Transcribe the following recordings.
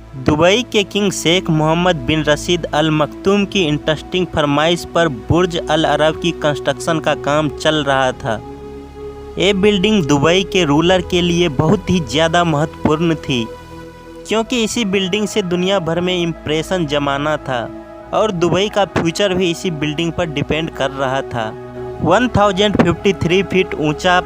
Dubai के king Sheikh Mohammad बिन रशीद अल मखदूम की interesting फरमाइश पर बुर्ज अल अरब की कंस्ट्रक्शन का काम चल रहा था। ये बिल्डिंग दुबई के रूलर के लिए बहुत ही ज़्यादा महत्वपूर्ण थी, क्योंकि इसी बिल्डिंग से दुनिया भर में इम्प्रेशन जमाना था और दुबई का फ्यूचर भी इसी बिल्डिंग पर डिपेंड कर रहा था। 1053 फीट ऊंचा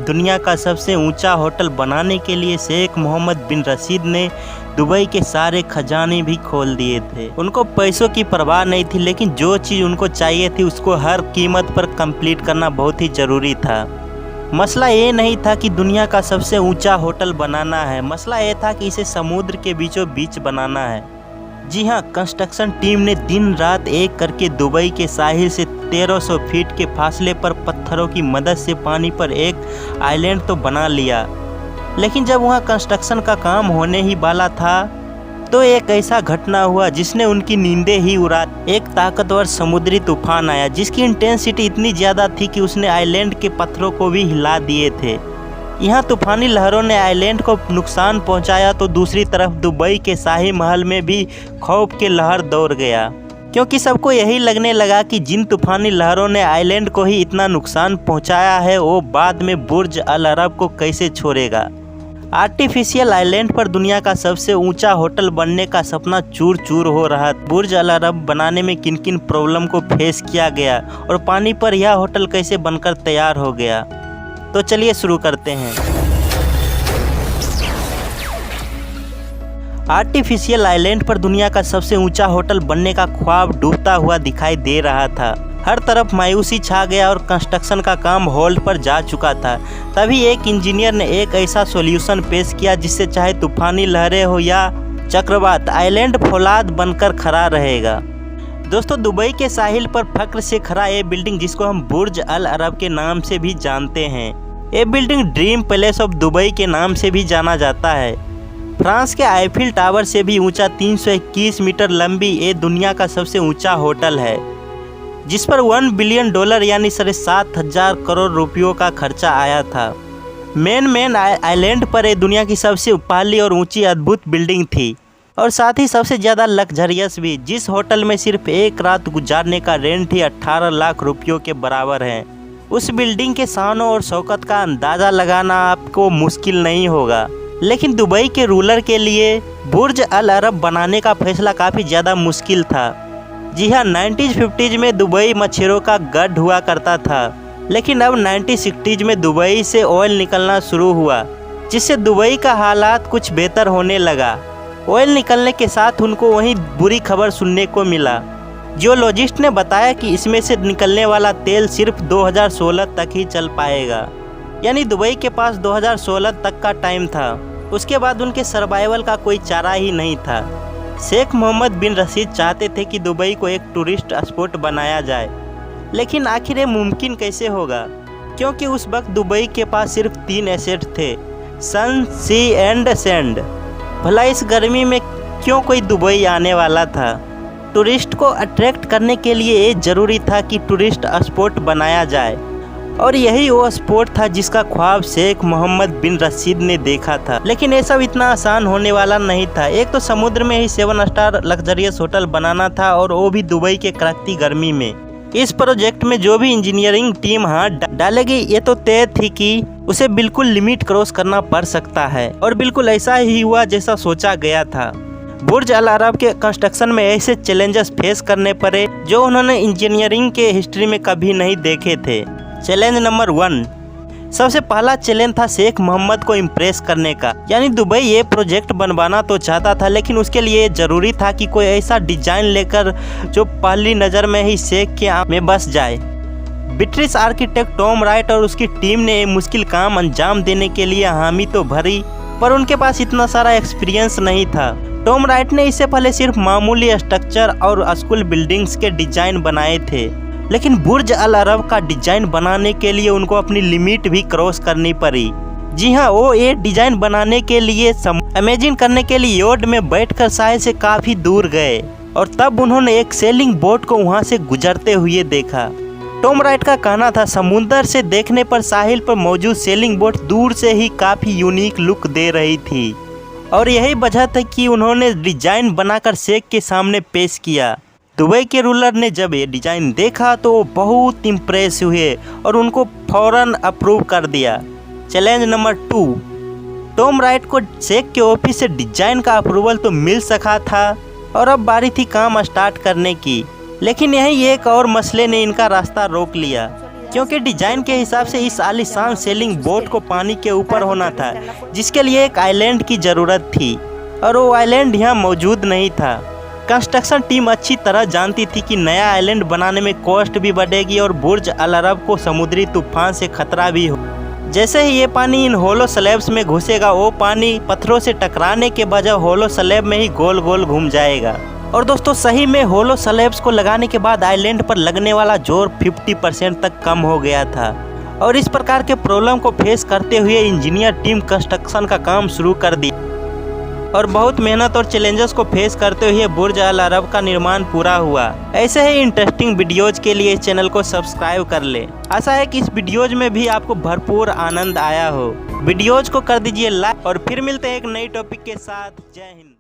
दुनिया का सबसे ऊंचा होटल बनाने के लिए शेख मोहम्मद बिन रशीद ने दुबई के सारे खजाने भी खोल दिए थे। उनको पैसों की परवाह नहीं थी, लेकिन जो चीज़ उनको चाहिए थी उसको हर कीमत पर कंप्लीट करना बहुत ही ज़रूरी था। मसला ये नहीं था कि दुनिया का सबसे ऊंचा होटल बनाना है, मसला ये था कि इसे समुद्र के बीचों बीच बनाना है। जी हाँ, कंस्ट्रक्शन टीम ने दिन रात एक करके दुबई के साहिल से 1300 फीट के फासले पर पत्थरों की मदद से पानी पर एक आइलैंड तो बना लिया, लेकिन जब वहाँ कंस्ट्रक्शन का काम होने ही वाला था तो एक ऐसा घटना हुआ जिसने उनकी नींदें ही उड़ा। एक ताकतवर समुद्री तूफान आया जिसकी इंटेंसिटी इतनी ज़्यादा थी कि उसने आइलैंड के पत्थरों को भी हिला दिए थे। यहाँ तूफानी लहरों ने आइलैंड को नुकसान पहुँचाया तो दूसरी तरफ दुबई के शाही महल में भी खौफ के लहर दौड़ गया, क्योंकि सबको यही लगने लगा कि जिन तूफानी लहरों ने आइलैंड को ही इतना नुकसान पहुँचाया है वो बाद में बुर्ज अल अरब को कैसे छोड़ेगा। आर्टिफिशियल आइलैंड पर दुनिया का सबसे ऊंचा होटल बनने का सपना चूर चूर हो रहा। बुर्ज अल अरब बनाने में किन किन प्रॉब्लम को फेस किया गया और पानी पर यह होटल कैसे बनकर तैयार हो गया, तो चलिए शुरू करते हैं। आर्टिफिशियल आइलैंड पर दुनिया का सबसे ऊंचा होटल बनने का ख्वाब डूबता हुआ दिखाई दे रहा था। हर तरफ मायूसी छा गया और कंस्ट्रक्शन का काम होल्ड पर जा चुका था। तभी एक इंजीनियर ने एक ऐसा सॉल्यूशन पेश किया जिससे चाहे तूफानी लहरें हो या चक्रवात, आइलैंड फौलाद बनकर खड़ा रहेगा। दोस्तों, दुबई के साहिल पर फख्र से खड़ा ये बिल्डिंग, जिसको हम बुर्ज अल अरब के नाम से भी जानते हैं, ये building dream palace of Dubai के नाम से भी जाना जाता है। फ्रांस के आईफिल टावर से भी ऊंचा 321 मीटर लंबी ये दुनिया का सबसे ऊंचा होटल है, जिस पर $1 बिलियन यानी 7,500 करोड़ रुपयों का खर्चा आया था। मेन आइलैंड पर ये दुनिया की सबसे पहली और ऊंची अद्भुत बिल्डिंग थी और साथ ही सबसे ज़्यादा लग्जरियस भी, जिस होटल में सिर्फ एक रात गुजारने का रेंट ही 18 लाख रुपयों के बराबर है। उस बिल्डिंग के शान और शौकत का अंदाज़ा लगाना आपको मुश्किल नहीं होगा, लेकिन दुबई के रूलर के लिए बुर्ज अल अरब बनाने का फैसला काफ़ी ज़्यादा मुश्किल था। जी हाँ, 1950s में दुबई मच्छरों का गढ़ हुआ करता था, लेकिन अब 1960s में दुबई से ऑयल निकलना शुरू हुआ, जिससे दुबई का हालात कुछ बेहतर होने लगा। ऑयल निकलने के साथ उनको वहीं बुरी खबर सुनने को मिला। जियोलॉजिस्ट ने बताया कि इसमें से निकलने वाला तेल सिर्फ 2016 तक ही चल पाएगा, यानी दुबई के पास 2016 तक का टाइम था। उसके बाद उनके सर्वाइवल का कोई चारा ही नहीं था। शेख मोहम्मद बिन रशीद चाहते थे कि दुबई को एक टूरिस्ट स्पॉट बनाया जाए, लेकिन आखिर ये मुमकिन कैसे होगा, क्योंकि उस वक्त दुबई के पास सिर्फ 3 एसेट थे, सन, सी एंड सैंड। भला इस गर्मी में क्यों कोई दुबई आने वाला था। टूरिस्ट को अट्रैक्ट करने के लिए ये ज़रूरी था कि टूरिस्ट स्पॉट बनाया जाए, और यही वो स्पॉट था जिसका ख्वाब शेख मोहम्मद बिन रशीद ने देखा था। लेकिन ये सब इतना आसान होने वाला नहीं था। एक तो समुद्र में ही 7 स्टार लग्जरियस होटल बनाना था, और वो भी दुबई के कड़कती गर्मी में। इस प्रोजेक्ट में जो भी इंजीनियरिंग टीम हाथ डालेगी, ये तो तय थी कि उसे बिल्कुल लिमिट क्रॉस करना पड़ सकता है, और बिल्कुल ऐसा ही हुआ जैसा सोचा गया था। बुर्ज अल अरब के कंस्ट्रक्शन में ऐसे चैलेंजेस फेस करने पड़े जो उन्होंने इंजीनियरिंग के हिस्ट्री में कभी नहीं देखे थे। चैलेंज नंबर 1, सबसे पहला चैलेंज था शेख मोहम्मद को इम्प्रेस करने का। यानी दुबई ये प्रोजेक्ट बनवाना तो चाहता था, लेकिन उसके लिए ज़रूरी था कि कोई ऐसा डिजाइन लेकर जो पहली नज़र में ही शेख के आँख में बस जाए। ब्रिटिश आर्किटेक्ट टॉम राइट और उसकी टीम ने मुश्किल काम अंजाम देने के लिए हामी तो भरी, पर उनके पास इतना सारा एक्सपीरियंस नहीं था। टॉम राइट ने इससे पहले सिर्फ मामूली स्ट्रक्चर और स्कूल बिल्डिंग्स के डिजाइन बनाए थे, लेकिन बुर्ज अल अरब का डिजाइन बनाने के लिए उनको अपनी लिमिट भी क्रॉस करनी पड़ी। जी हाँ, वो ये डिजाइन बनाने के लिए इमेजिन करने के लिए योट में बैठकर साहिल से काफ़ी दूर गए, और तब उन्होंने एक सेलिंग बोट को वहाँ से गुजरते हुए देखा। टॉम राइट का कहना था समुंदर से देखने पर साहिल पर मौजूद सेलिंग बोट दूर से ही काफ़ी यूनिक लुक दे रही थी, और यही वजह था कि उन्होंने डिजाइन बनाकर शेख के सामने पेश किया। दुबई के रूलर ने जब ये डिजाइन देखा तो वो बहुत इम्प्रेस हुए और उनको फौरन अप्रूव कर दिया। चैलेंज नंबर 2, टॉम राइट को शेख के ऑफिस से डिजाइन का अप्रूवल तो मिल सका था और अब बारी थी काम स्टार्ट करने की। लेकिन यही एक और मसले ने इनका रास्ता रोक लिया, क्योंकि डिजाइन के हिसाब से इस आलीशान सेलिंग बोट को पानी के ऊपर होना था, जिसके लिए एक आइलैंड की ज़रूरत थी और वो आइलैंड यहाँ मौजूद नहीं था। कंस्ट्रक्शन टीम अच्छी तरह जानती थी कि नया आइलैंड बनाने में कॉस्ट भी बढ़ेगी और बुर्ज अल अरब को समुद्री तूफान से खतरा भी हो। जैसे ही ये पानी इन होलो स्लैब्स में घुसेगा, वो पानी पत्थरों से टकराने के बजाय होलो स्लैब में ही गोल गोल घूम जाएगा। और दोस्तों सही में होलो स्लैब्स को लगाने के बाद आइलैंड पर लगने वाला जोर 50% तक कम हो गया था। और इस प्रकार के प्रॉब्लम को फेस करते हुए इंजीनियर टीम कंस्ट्रक्शन का काम शुरू कर दी और बहुत मेहनत और चैलेंजेस को फेस करते हुए बुर्ज अल अरब का निर्माण पूरा हुआ। ऐसे ही इंटरेस्टिंग वीडियोज के लिए इस चैनल को सब्सक्राइब कर ले। आशा है कि इस वीडियोज में भी आपको भरपूर आनंद आया हो। वीडियोज को कर दीजिए लाइक और फिर मिलते हैं एक नई टॉपिक के साथ। जय हिंद।